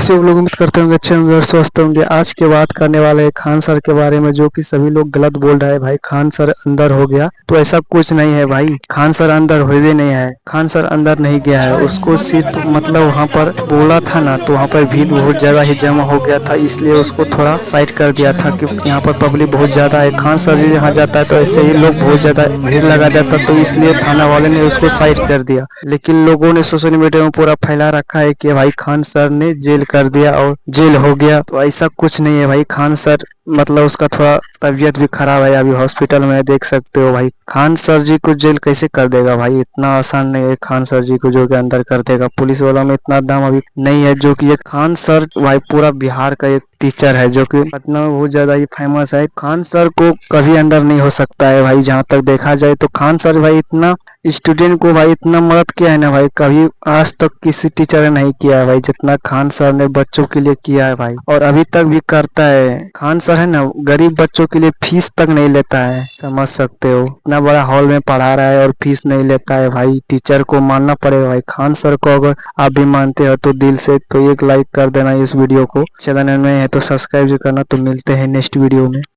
कैसे लोग उम्मीद करते होंगे अच्छे होंगे और स्वस्थ होंगे। आज के बात करने वाले हैं खान सर के बारे में, जो कि सभी लोग गलत बोल रहे हैं भाई खान सर अंदर हो गया। तो ऐसा कुछ नहीं है भाई, खान सर अंदर हुए नहीं है, खान सर अंदर नहीं गया है। उसको सिर्फ मतलब वहाँ पर बोला था ना, तो वहाँ पर भीड़ बहुत ज्यादा ही जमा हो गया था, इसलिए उसको थोड़ा साइड कर दिया था कि यहाँ पर पब्लिक बहुत ज्यादा है। खान सर जी यहाँ जाता है तो ऐसे ही लोग बहुत ज्यादा भीड़ लगा जाता, तो इसलिए थाना वाले ने उसको साइड कर दिया। लेकिन लोगों ने सोशल मीडिया में पूरा फैला रखा है कि भाई खान सर ने जेल कर दिया और जेल हो गया। तो ऐसा कुछ नहीं है भाई। खान सर मतलब उसका थोड़ा तबीयत भी खराब है, अभी हॉस्पिटल में, देख सकते हो भाई। खान सर जी को जेल कैसे कर देगा भाई, इतना आसान नहीं है खान सर जी को जो कि अंदर कर देगा। पुलिस वालों में इतना दम अभी नहीं है। जो कि ये खान सर भाई पूरा बिहार का एक टीचर है, जो कि पटना में बहुत ज्यादा ही फेमस है। खान सर को कभी अंदर नहीं हो सकता है भाई, जहाँ तक देखा जाए तो। खान सर भाई इतना स्टूडेंट को भाई इतना मदद किया है ना भाई, कभी आज तक किसी टीचर ने नहीं किया है भाई, जितना खान सर ने बच्चों के लिए किया है भाई, और अभी तक भी करता है। खान सर है ना, गरीब बच्चों के लिए फीस तक नहीं लेता है, समझ सकते हो। इतना बड़ा हॉल में पढ़ा रहा है और फीस नहीं लेता है भाई। टीचर को मानना पड़ेगा भाई खान सर को। अगर आप भी मानते हो तो दिल से तो एक लाइक कर देना इस वीडियो को। चैनल में है तो सब्सक्राइब करना। तो मिलते हैं नेक्स्ट वीडियो में।